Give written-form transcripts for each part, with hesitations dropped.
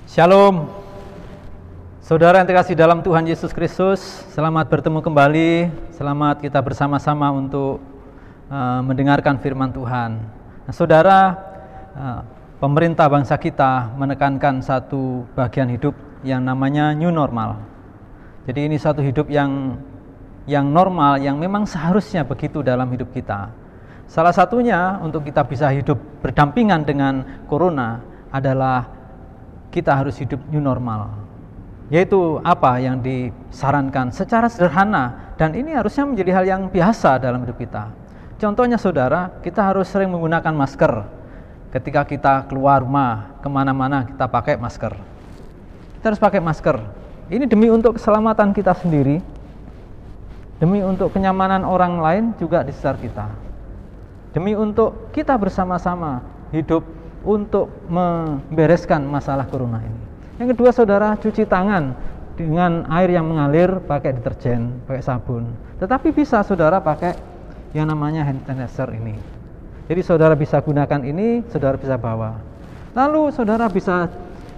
Shalom, saudara yang terkasih dalam Tuhan Yesus Kristus. Selamat bertemu kembali. Selamat kita bersama-sama untuk mendengarkan firman Tuhan. Nah, saudara, pemerintah bangsa kita menekankan satu bagian hidup yang namanya new normal. Jadi ini satu hidup yang normal, yang memang seharusnya begitu dalam hidup kita. Salah satunya untuk kita bisa hidup berdampingan dengan corona adalah kita harus hidup new normal. Yaitu apa yang disarankan secara sederhana, dan ini harusnya menjadi hal yang biasa dalam hidup kita. Contohnya saudara, kita harus sering menggunakan masker. Ketika kita keluar rumah, kemana-mana kita pakai masker. Kita harus pakai masker. Ini demi untuk keselamatan kita sendiri, demi untuk kenyamanan orang lain juga di sekitar kita, demi untuk kita bersama-sama hidup untuk membereskan masalah corona ini. Yang kedua saudara, cuci tangan dengan air yang mengalir, pakai deterjen, pakai sabun. Tetapi bisa saudara pakai yang namanya hand sanitizer ini. Jadi saudara bisa gunakan ini, saudara bisa bawa. Lalu saudara bisa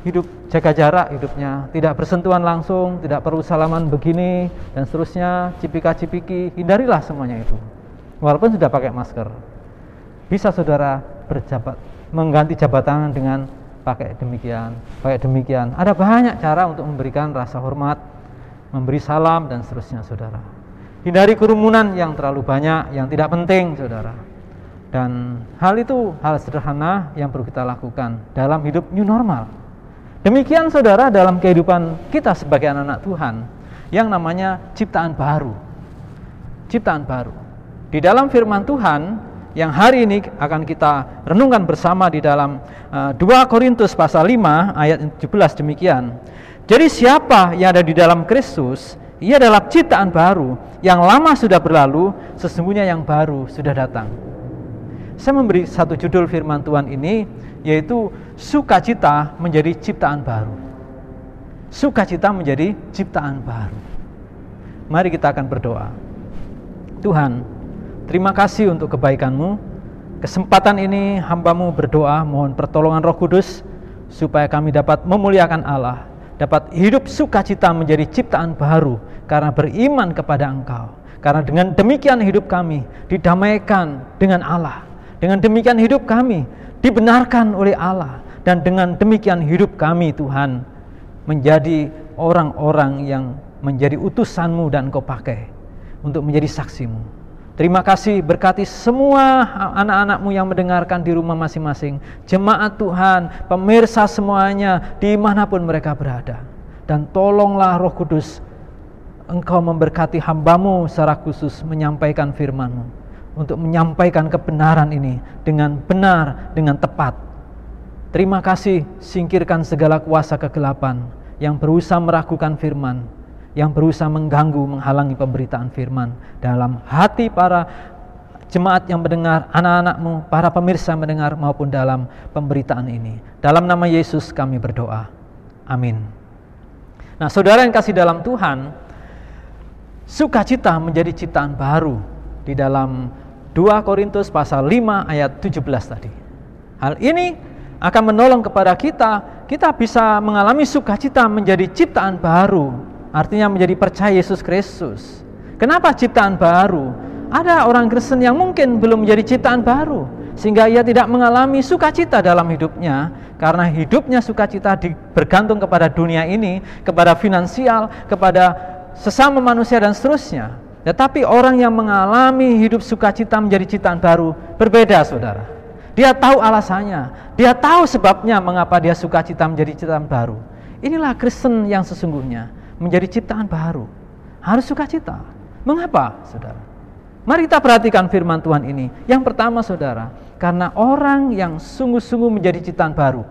hidup jaga jarak hidupnya, tidak bersentuhan langsung, tidak perlu salaman begini dan seterusnya, cipika-cipiki, hindarilah semuanya itu. Walaupun sudah pakai masker. Bisa saudara mengganti jabatan dengan pakai demikian. Ada banyak cara untuk memberikan rasa hormat, memberi salam dan seterusnya saudara. Hindari kerumunan yang terlalu banyak, yang tidak penting saudara. Dan hal itu hal sederhana yang perlu kita lakukan dalam hidup new normal. Demikian saudara dalam kehidupan kita sebagai anak-anak Tuhan yang namanya ciptaan baru. Ciptaan baru. Di dalam firman Tuhan yang hari ini akan kita renungkan bersama di dalam 2 Korintus pasal 5 ayat 17 demikian. Jadi siapa yang ada di dalam Kristus, ia adalah ciptaan baru, yang lama sudah berlalu, sesungguhnya yang baru sudah datang. Saya memberi satu judul firman Tuhan ini, yaitu sukacita menjadi ciptaan baru. Sukacita menjadi ciptaan baru. Mari kita akan berdoa. Tuhan, terima kasih untuk kebaikan-Mu. Kesempatan ini hamba-Mu berdoa, mohon pertolongan Roh Kudus, supaya kami dapat memuliakan Allah, dapat hidup sukacita menjadi ciptaan baru, karena beriman kepada Engkau. Karena dengan demikian hidup kami didamaikan dengan Allah. Dengan demikian hidup kami dibenarkan oleh Allah. Dan dengan demikian hidup kami Tuhan menjadi orang-orang yang menjadi utusan-Mu dan Engkau pakai untuk menjadi saksi-Mu. Terima kasih, berkati semua anak-anak-Mu yang mendengarkan di rumah masing-masing, jemaat Tuhan, pemirsa semuanya, dimanapun mereka berada. Dan tolonglah Roh Kudus, Engkau memberkati hamba-Mu secara khusus menyampaikan firman-Mu, untuk menyampaikan kebenaran ini dengan benar, dengan tepat. Terima kasih, singkirkan segala kuasa kegelapan yang berusaha meragukan firman, yang berusaha mengganggu, menghalangi pemberitaan firman dalam hati para jemaat yang mendengar, anak-anak-Mu, para pemirsa yang mendengar maupun dalam pemberitaan ini. Dalam nama Yesus kami berdoa. Amin. Nah, saudara yang kasih dalam Tuhan, sukacita menjadi ciptaan baru di dalam 2 Korintus pasal 5 ayat 17 tadi. Hal ini akan menolong kepada kita bisa mengalami sukacita menjadi ciptaan baru. Artinya menjadi percaya Yesus Kristus. Kenapa ciptaan baru? Ada orang Kristen yang mungkin belum menjadi ciptaan baru, sehingga ia tidak mengalami sukacita dalam hidupnya, karena hidupnya sukacita bergantung kepada dunia ini, kepada finansial, kepada sesama manusia dan seterusnya. Tetapi orang yang mengalami hidup sukacita menjadi ciptaan baru berbeda saudara. Dia tahu alasannya, dia tahu sebabnya mengapa dia sukacita menjadi ciptaan baru. Inilah Kristen yang sesungguhnya, menjadi ciptaan baru, harus sukacita. Mengapa, saudara? Mari kita perhatikan firman Tuhan ini. Yang pertama, saudara, karena orang yang sungguh-sungguh menjadi ciptaan baru,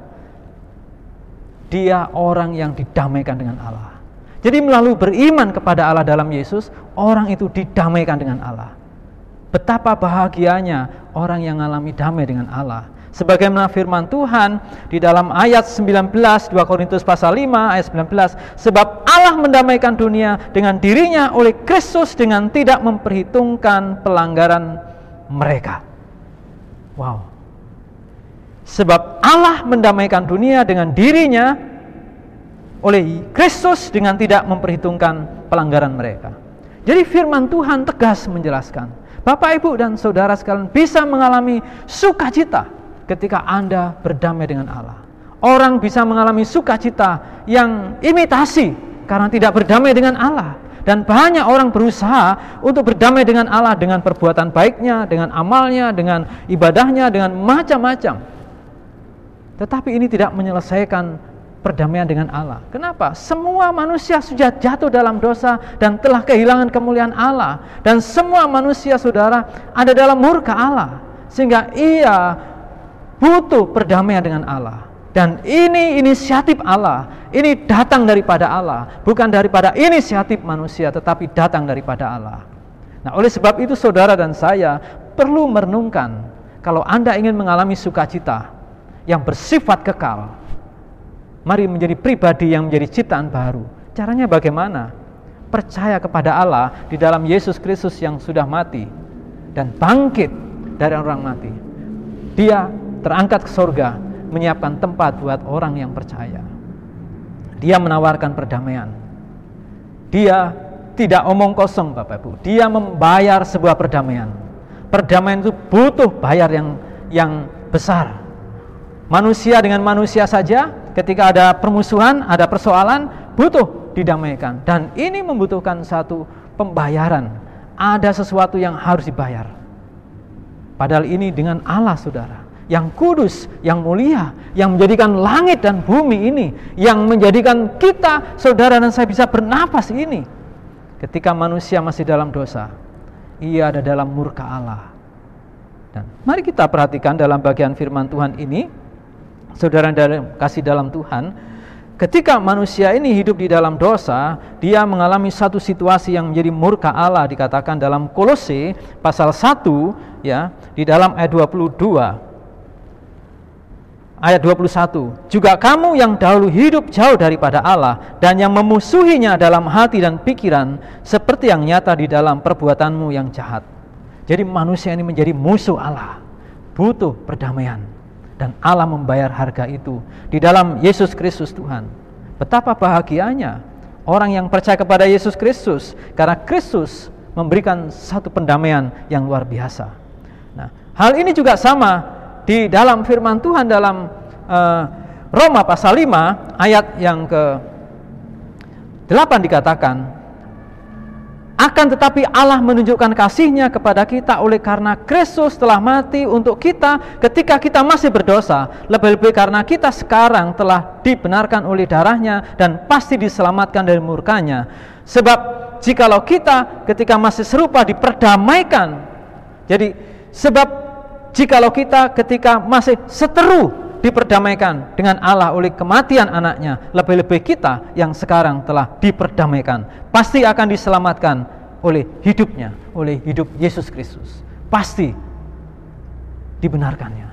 dia orang yang didamaikan dengan Allah. Jadi melalui beriman kepada Allah dalam Yesus, orang itu didamaikan dengan Allah. Betapa bahagianya orang yang mengalami damai dengan Allah. Sebagaimana firman Tuhan di dalam ayat 19 2 Korintus pasal 5 ayat 19, sebab Allah mendamaikan dunia dengan dirinya oleh Kristus dengan tidak memperhitungkan pelanggaran mereka. Wow. Sebab Allah mendamaikan dunia dengan dirinya oleh Kristus dengan tidak memperhitungkan pelanggaran mereka. Jadi firman Tuhan tegas menjelaskan, Bapak, Ibu, dan saudara sekalian bisa mengalami sukacita ketika Anda berdamai dengan Allah. Orang bisa mengalami sukacita yang imitasi karena tidak berdamai dengan Allah. Dan banyak orang berusaha untuk berdamai dengan Allah dengan perbuatan baiknya, dengan amalnya, dengan ibadahnya, dengan macam-macam. Tetapi ini tidak menyelesaikan perdamaian dengan Allah. Kenapa? Semua manusia sudah jatuh dalam dosa dan telah kehilangan kemuliaan Allah. Dan semua manusia, saudara, ada dalam murka Allah. Sehingga ia butuh perdamaian dengan Allah. Dan ini inisiatif Allah. Ini datang daripada Allah. Bukan daripada inisiatif manusia, tetapi datang daripada Allah. Nah, oleh sebab itu saudara dan saya perlu merenungkan, kalau Anda ingin mengalami sukacita yang bersifat kekal, mari menjadi pribadi yang menjadi ciptaan baru. Caranya bagaimana? Percaya kepada Allah di dalam Yesus Kristus yang sudah mati dan bangkit dari orang mati. Dia terangkat ke surga, menyiapkan tempat buat orang yang percaya. Dia menawarkan perdamaian. Dia tidak omong kosong, Bapak Ibu. Dia membayar sebuah perdamaian. Perdamaian itu butuh bayar yang besar. Manusia dengan manusia saja, ketika ada permusuhan, ada persoalan, butuh didamaikan. Dan ini membutuhkan satu pembayaran. Ada sesuatu yang harus dibayar. Padahal ini dengan Allah, saudara, yang kudus, yang mulia, yang menjadikan langit dan bumi ini, yang menjadikan kita, saudara dan saya, bisa bernapas ini. Ketika manusia masih dalam dosa, ia ada dalam murka Allah. Dan mari kita perhatikan dalam bagian firman Tuhan ini, saudara dalam kasih dalam Tuhan, ketika manusia ini hidup di dalam dosa, dia mengalami satu situasi yang menjadi murka Allah, dikatakan dalam Kolose pasal 1, ya, di dalam ayat 22. Ayat 21, juga kamu yang dahulu hidup jauh daripada Allah dan yang memusuhinya dalam hati dan pikiran, seperti yang nyata di dalam perbuatanmu yang jahat. Jadi manusia ini menjadi musuh Allah, butuh perdamaian, dan Allah membayar harga itu di dalam Yesus Kristus Tuhan. Betapa bahagianya orang yang percaya kepada Yesus Kristus, karena Kristus memberikan satu pendamaian yang luar biasa. Nah, hal ini juga sama di dalam firman Tuhan dalam Roma pasal 5 ayat yang ke-8 dikatakan, akan tetapi Allah menunjukkan kasih-Nya kepada kita oleh karena Kristus telah mati untuk kita ketika kita masih berdosa, lebih-lebih karena kita sekarang telah dibenarkan oleh darah-Nya dan pasti diselamatkan dari murka-Nya. Sebab jikalau kita ketika masih serupa diperdamaikan, jadi sebab jikalau kita ketika masih seteru diperdamaikan dengan Allah oleh kematian anaknya, lebih-lebih kita yang sekarang telah diperdamaikan pasti akan diselamatkan oleh hidupnya, oleh hidup Yesus Kristus. Pasti dibenarkannya,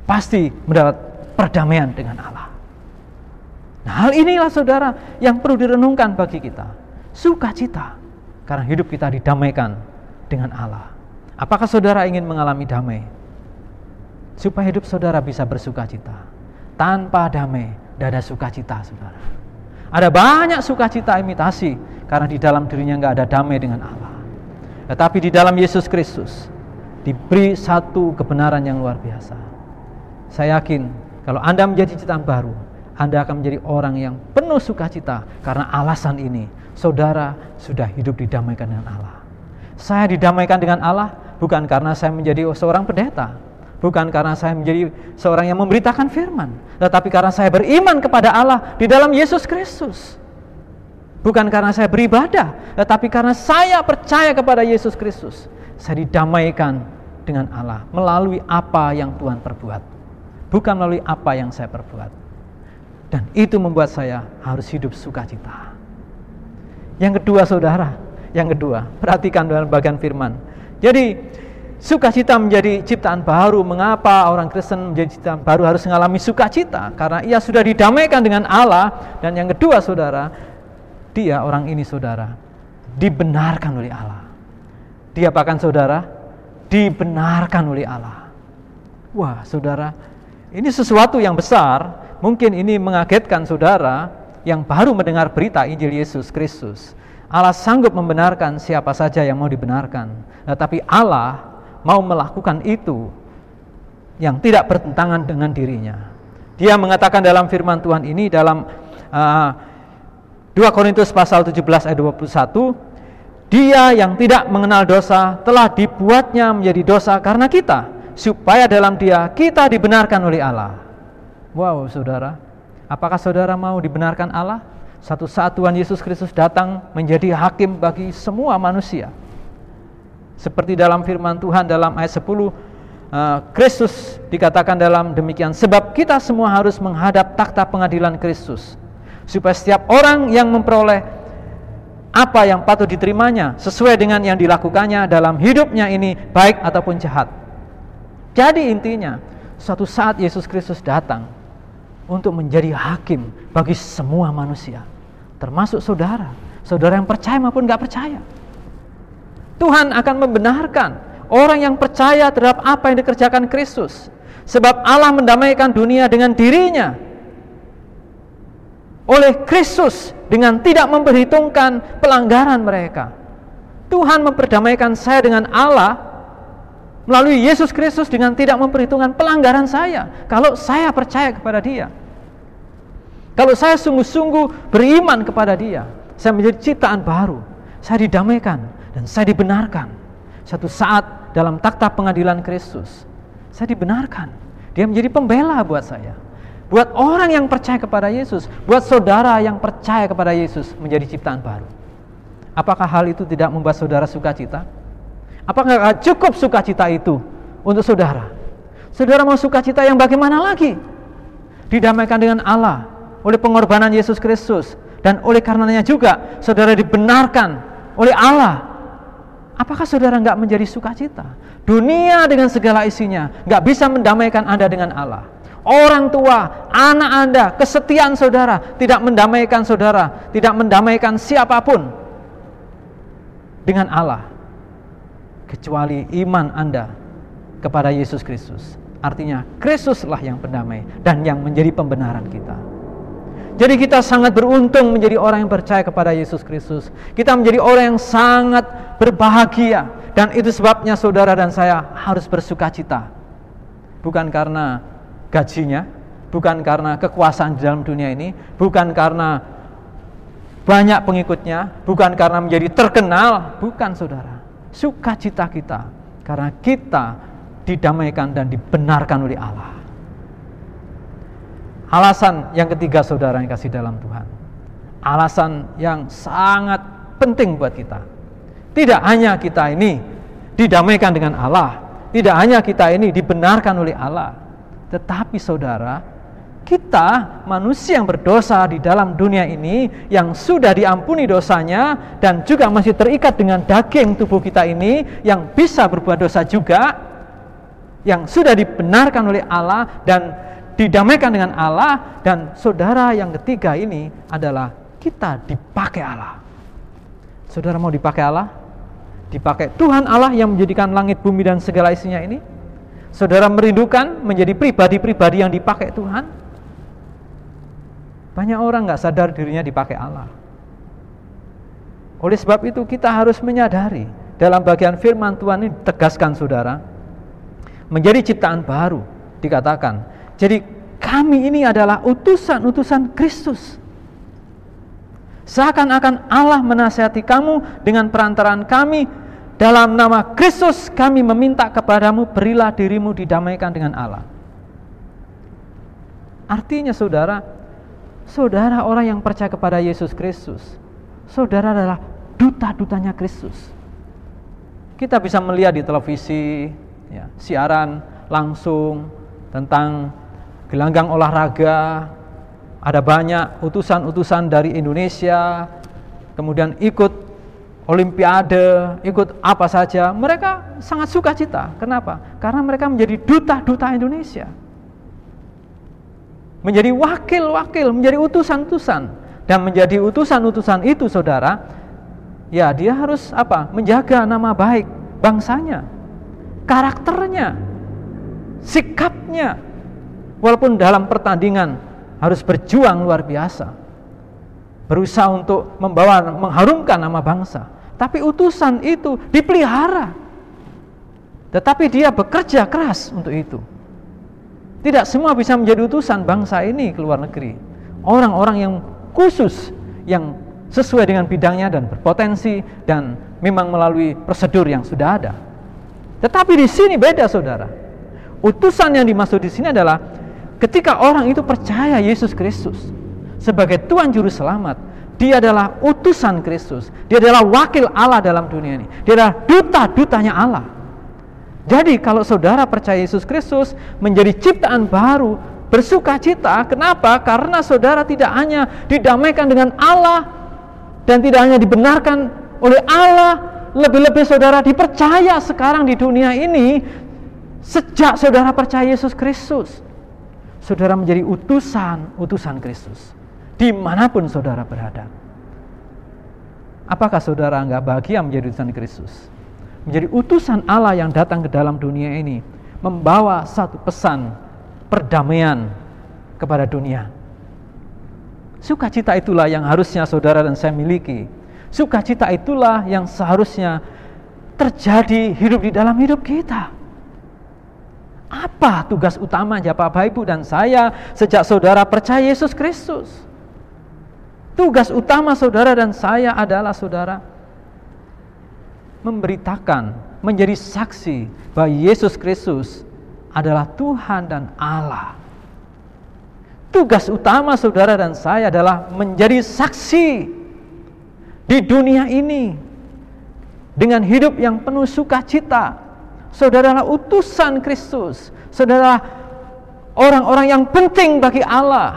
pasti mendapat perdamaian dengan Allah. Nah, hal inilah saudara yang perlu direnungkan bagi kita. Sukacita karena hidup kita didamaikan dengan Allah. Apakah saudara ingin mengalami damai? Supaya hidup saudara bisa bersukacita. Tanpa damai, tidak ada sukacita, saudara. Ada banyak sukacita imitasi, karena di dalam dirinya nggak ada damai dengan Allah. Tetapi di dalam Yesus Kristus, diberi satu kebenaran yang luar biasa. Saya yakin, kalau Anda menjadi ciptaan baru, Anda akan menjadi orang yang penuh sukacita, karena alasan ini, saudara sudah hidup didamaikan dengan Allah. Saya didamaikan dengan Allah bukan karena saya menjadi seorang pendeta, bukan karena saya menjadi seorang yang memberitakan firman, tetapi karena saya beriman kepada Allah di dalam Yesus Kristus. Bukan karena saya beribadah, tetapi karena saya percaya kepada Yesus Kristus. Saya didamaikan dengan Allah melalui apa yang Tuhan perbuat, bukan melalui apa yang saya perbuat. Dan itu membuat saya harus hidup sukacita. Yang kedua, saudara, yang kedua, perhatikan dalam bagian firman. Jadi sukacita menjadi ciptaan baru. Mengapa orang Kristen menjadi ciptaan baru harus mengalami sukacita? Karena ia sudah didamaikan dengan Allah. Dan yang kedua, saudara, dia, orang ini, saudara, dibenarkan oleh Allah. Dia bahkan, saudara, dibenarkan oleh Allah. Wah, saudara, ini sesuatu yang besar. mungkin ini mengagetkan saudara yang baru mendengar berita Injil Yesus Kristus. Allah sanggup membenarkan siapa saja yang mau dibenarkan. Tetapi Allah mau melakukan itu yang tidak bertentangan dengan dirinya. Dia mengatakan dalam firman Tuhan ini dalam 2 Korintus pasal 17 ayat 21, Dia yang tidak mengenal dosa telah dibuatnya menjadi dosa karena kita, supaya dalam Dia kita dibenarkan oleh Allah. Wow, saudara, apakah saudara mau dibenarkan Allah? Satu saat Tuhan Yesus Kristus datang menjadi hakim bagi semua manusia. Seperti dalam firman Tuhan dalam ayat 10, Kristus dikatakan dalam demikian, sebab kita semua harus menghadap takhta pengadilan Kristus, supaya setiap orang yang memperoleh apa yang patut diterimanya sesuai dengan yang dilakukannya dalam hidupnya ini, baik ataupun jahat. Jadi intinya, suatu saat Yesus Kristus datang untuk menjadi hakim bagi semua manusia, termasuk saudara, saudara yang percaya maupun gak percaya. Tuhan akan membenarkan orang yang percaya terhadap apa yang dikerjakan Kristus, sebab Allah mendamaikan dunia dengan dirinya oleh Kristus dengan tidak memperhitungkan pelanggaran mereka. Tuhan memperdamaikan saya dengan Allah melalui Yesus Kristus dengan tidak memperhitungkan pelanggaran saya, kalau saya percaya kepada Dia. Kalau saya sungguh-sungguh beriman kepada Dia, saya menjadi ciptaan baru, saya didamaikan dan saya dibenarkan. Satu saat dalam takhta pengadilan Kristus, saya dibenarkan. Dia menjadi pembela buat saya, buat orang yang percaya kepada Yesus, buat saudara yang percaya kepada Yesus menjadi ciptaan baru. Apakah hal itu tidak membuat saudara sukacita? Apakah cukup sukacita itu untuk saudara? Saudara mau sukacita yang bagaimana lagi? Didamaikan dengan Allah oleh pengorbanan Yesus Kristus, dan oleh karenanya juga saudara dibenarkan oleh Allah. Apakah saudara enggak menjadi sukacita? Dunia dengan segala isinya enggak bisa mendamaikan Anda dengan Allah. Orang tua, anak Anda, kesetiaan saudara tidak mendamaikan saudara, tidak mendamaikan siapapun dengan Allah, kecuali iman Anda kepada Yesus Kristus. Artinya Kristuslah yang pendamai dan yang menjadi pembenaran kita. Jadi kita sangat beruntung menjadi orang yang percaya kepada Yesus Kristus. Kita menjadi orang yang sangat berbahagia, dan itu sebabnya saudara dan saya harus bersukacita. Bukan karena gajinya, bukan karena kekuasaan di dalam dunia ini, bukan karena banyak pengikutnya, bukan karena menjadi terkenal, bukan saudara. Sukacita kita karena kita didamaikan dan dibenarkan oleh Allah. Alasan yang ketiga saudara yang kasih dalam Tuhan, alasan yang sangat penting buat kita. Tidak hanya kita ini didamaikan dengan Allah, tidak hanya kita ini dibenarkan oleh Allah, tetapi saudara, kita manusia yang berdosa di dalam dunia ini, yang sudah diampuni dosanya dan juga masih terikat dengan daging tubuh kita ini, yang bisa berbuat dosa juga, yang sudah dibenarkan oleh Allah dan didamaikan dengan Allah. Dan saudara yang ketiga ini adalah kita dipakai Allah. Saudara mau dipakai Allah? Dipakai Tuhan Allah yang menjadikan langit, bumi dan segala isinya ini? Saudara merindukan menjadi pribadi-pribadi yang dipakai Tuhan? Banyak orang gak sadar dirinya dipakai Allah. Oleh sebab itu kita harus menyadari, dalam bagian firman Tuhan ini ditegaskan saudara, menjadi ciptaan baru dikatakan. Jadi kami ini adalah utusan-utusan Kristus. Seakan-akan Allah menasihati kamu dengan perantaraan kami. Dalam nama Kristus kami meminta kepadamu, berilah dirimu didamaikan dengan Allah. Artinya saudara, saudara orang yang percaya kepada Yesus Kristus, saudara adalah duta-dutanya Kristus. Kita bisa melihat di televisi, ya, siaran langsung tentang gelanggang olahraga. Ada banyak utusan-utusan dari Indonesia, kemudian ikut Olimpiade, ikut apa saja. Mereka sangat sukacita. Kenapa? Karena mereka menjadi duta-duta Indonesia, menjadi wakil-wakil, menjadi utusan-utusan. Dan menjadi utusan-utusan itu saudara, ya dia harus apa? Menjaga nama baik bangsanya, karakternya, sikapnya. Walaupun dalam pertandingan harus berjuang luar biasa, berusaha untuk mengharumkan nama bangsa. Tapi utusan itu dipelihara, tetapi dia bekerja keras untuk itu. Tidak semua bisa menjadi utusan bangsa ini ke luar negeri. Orang-orang yang khusus, yang sesuai dengan bidangnya dan berpotensi, dan memang melalui prosedur yang sudah ada. Tetapi di sini beda, saudara. Utusan yang dimaksud di sini adalah ketika orang itu percaya Yesus Kristus sebagai Tuhan Juru Selamat, dia adalah utusan Kristus. Dia adalah wakil Allah dalam dunia ini. Dia adalah duta-dutanya Allah. Jadi kalau saudara percaya Yesus Kristus menjadi ciptaan baru, bersukacita. Kenapa? Karena saudara tidak hanya didamaikan dengan Allah dan tidak hanya dibenarkan oleh Allah, lebih-lebih saudara dipercaya sekarang di dunia ini. Sejak saudara percaya Yesus Kristus, saudara menjadi utusan Kristus dimanapun saudara berada. Apakah saudara enggak bahagia menjadi utusan Kristus? Menjadi utusan Allah yang datang ke dalam dunia ini, membawa satu pesan perdamaian kepada dunia. Sukacita itulah yang harusnya saudara dan saya miliki. Sukacita itulah yang seharusnya terjadi hidup di dalam hidup kita. Apa tugas utamanya Bapak Ibu dan saya sejak saudara percaya Yesus Kristus? Tugas utama saudara dan saya adalah saudara memberitakan, menjadi saksi bahwa Yesus Kristus adalah Tuhan dan Allah. Tugas utama saudara dan saya adalah menjadi saksi di dunia ini dengan hidup yang penuh sukacita. Saudara adalah utusan Kristus. Saudara orang-orang yang penting bagi Allah,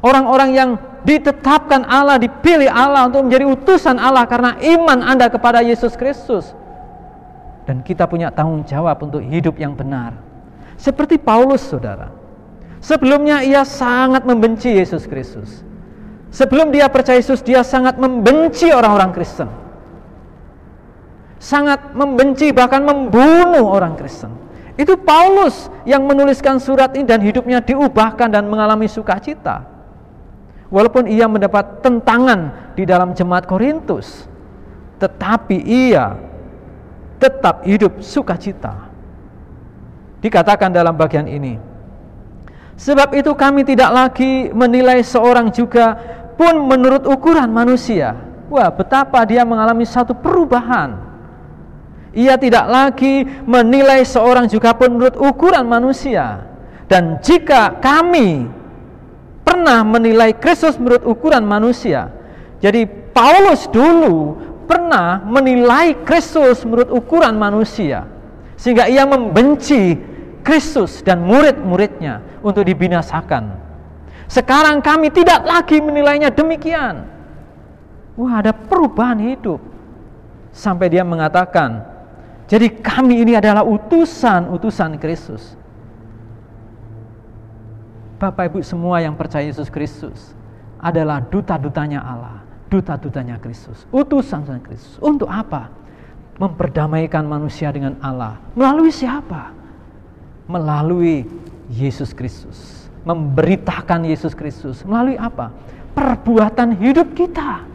orang-orang yang ditetapkan Allah, dipilih Allah untuk menjadi utusan Allah karena iman Anda kepada Yesus Kristus. Dan kita punya tanggung jawab untuk hidup yang benar. Seperti Paulus, saudara. Sebelumnya ia sangat membenci Yesus Kristus. Sebelum dia percaya Yesus, dia sangat membenci orang-orang Kristen. Sangat membenci, bahkan membunuh orang Kristen. Itu Paulus yang menuliskan surat ini dan hidupnya diubahkan dan mengalami sukacita. Walaupun ia mendapat tentangan di dalam jemaat Korintus, tetapi ia tetap hidup sukacita. Dikatakan dalam bagian ini, sebab itu kami tidak lagi menilai seorang juga pun menurut ukuran manusia. Wah, betapa dia mengalami satu perubahan. Ia tidak lagi menilai seorang juga pun menurut ukuran manusia. Dan jika kami pernah menilai Kristus menurut ukuran manusia, jadi Paulus dulu pernah menilai Kristus menurut ukuran manusia, sehingga ia membenci Kristus dan murid-muridnya untuk dibinasakan. Sekarang kami tidak lagi menilainya demikian. Wah, ada perubahan hidup. Sampai dia mengatakan, jadi kami ini adalah utusan Kristus. Bapak Ibu semua yang percaya Yesus Kristus adalah duta-dutanya Allah, duta-dutanya Kristus, utusan Kristus. Untuk apa? Memperdamaikan manusia dengan Allah. Melalui siapa? Melalui Yesus Kristus. Memberitakan Yesus Kristus. Melalui apa? Perbuatan hidup kita.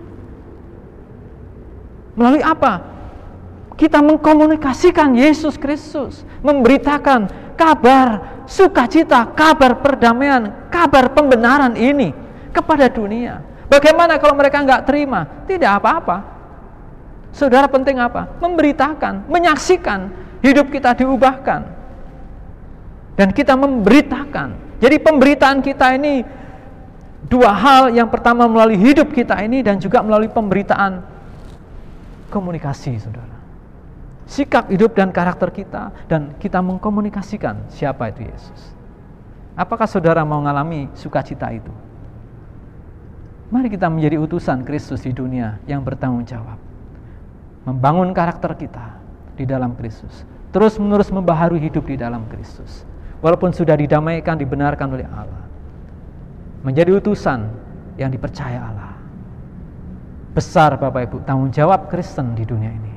Melalui apa? Kita mengkomunikasikan Yesus Kristus, memberitakan kabar sukacita, kabar perdamaian, kabar pembenaran ini kepada dunia. Bagaimana kalau mereka enggak terima? Tidak apa-apa. Saudara penting apa? Memberitakan, menyaksikan hidup kita diubahkan. Dan kita memberitakan. Jadi pemberitaan kita ini dua hal. Yang pertama melalui hidup kita ini dan juga melalui pemberitaan komunikasi, saudara. Sikap hidup dan karakter kita, dan kita mengkomunikasikan siapa itu Yesus. Apakah saudara mau mengalami sukacita itu? Mari kita menjadi utusan Kristus di dunia yang bertanggung jawab, membangun karakter kita di dalam Kristus, terus menerus membaharui hidup di dalam Kristus, walaupun sudah didamaikan, dibenarkan oleh Allah, menjadi utusan yang dipercaya Allah. Besar Bapak Ibu tanggung jawab Kristen di dunia ini.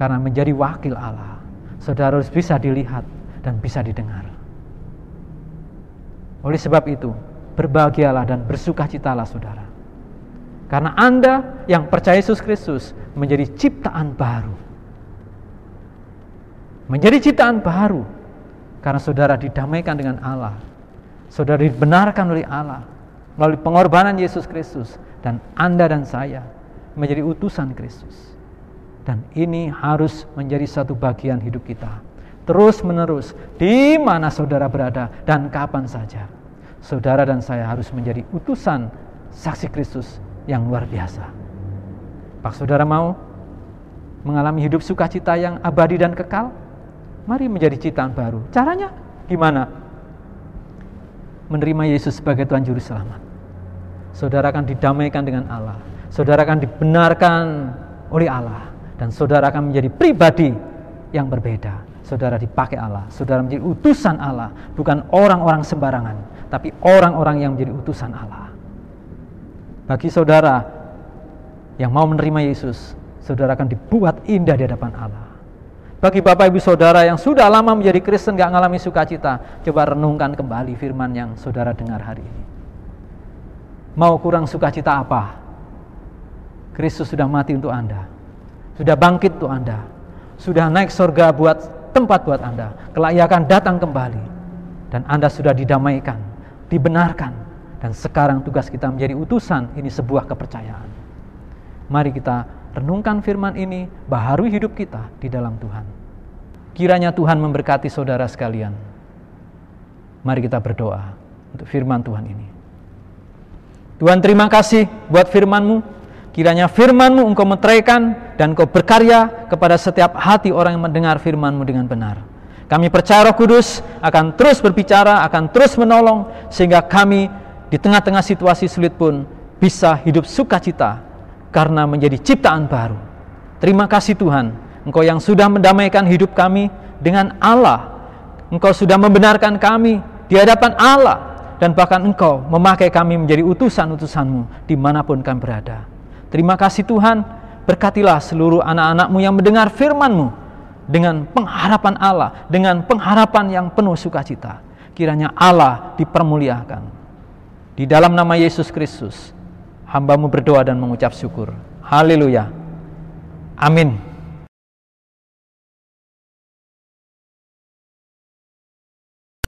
Karena menjadi wakil Allah, saudara harus bisa dilihat dan bisa didengar. Oleh sebab itu, berbahagialah dan bersukacitalah saudara. Karena Anda yang percaya Yesus Kristus menjadi ciptaan baru. Menjadi ciptaan baru karena saudara didamaikan dengan Allah. Saudara dibenarkan oleh Allah melalui pengorbanan Yesus Kristus, dan Anda dan saya menjadi utusan Kristus. Dan ini harus menjadi satu bagian hidup kita. Terus menerus, di mana saudara berada dan kapan saja, saudara dan saya harus menjadi utusan saksi Kristus yang luar biasa. Apakah saudara mau mengalami hidup sukacita yang abadi dan kekal? Mari menjadi ciptaan baru. Caranya gimana? Menerima Yesus sebagai Tuhan Juru Selamat. Saudara akan didamaikan dengan Allah. Saudara akan dibenarkan oleh Allah. Dan saudara akan menjadi pribadi yang berbeda. Saudara dipakai Allah. Saudara menjadi utusan Allah. Bukan orang-orang sembarangan, tapi orang-orang yang menjadi utusan Allah. Bagi saudara yang mau menerima Yesus, saudara akan dibuat indah di hadapan Allah. Bagi Bapak Ibu Saudara yang sudah lama menjadi Kristen gak mengalami sukacita, coba renungkan kembali firman yang saudara dengar hari ini. Mau kurang sukacita apa? Kristus sudah mati untuk Anda, sudah bangkit untuk Anda, sudah naik surga buat tempat buat Anda, kelak Ia akan datang kembali, dan Anda sudah didamaikan, dibenarkan, dan sekarang tugas kita menjadi utusan. Ini sebuah kepercayaan. Mari kita renungkan firman ini, baharui hidup kita di dalam Tuhan. Kiranya Tuhan memberkati saudara sekalian. Mari kita berdoa untuk firman Tuhan ini. Tuhan, terima kasih buat firman-Mu. Kiranya firman-Mu Engkau meteraikan dan Engkau berkarya kepada setiap hati orang yang mendengar firman-Mu dengan benar. Kami percaya Roh Kudus akan terus berbicara, akan terus menolong, sehingga kami di tengah-tengah situasi sulit pun bisa hidup sukacita karena menjadi ciptaan baru. Terima kasih Tuhan, Engkau yang sudah mendamaikan hidup kami dengan Allah. Engkau sudah membenarkan kami di hadapan Allah, dan bahkan Engkau memakai kami menjadi utusan-utusan-Mu dimanapun kami berada. Terima kasih Tuhan, berkatilah seluruh anak-anak-Mu yang mendengar firman-Mu dengan pengharapan Allah, dengan pengharapan yang penuh sukacita. Kiranya Allah dipermuliakan. Di dalam nama Yesus Kristus, hamba-Mu berdoa dan mengucap syukur. Haleluya. Amin.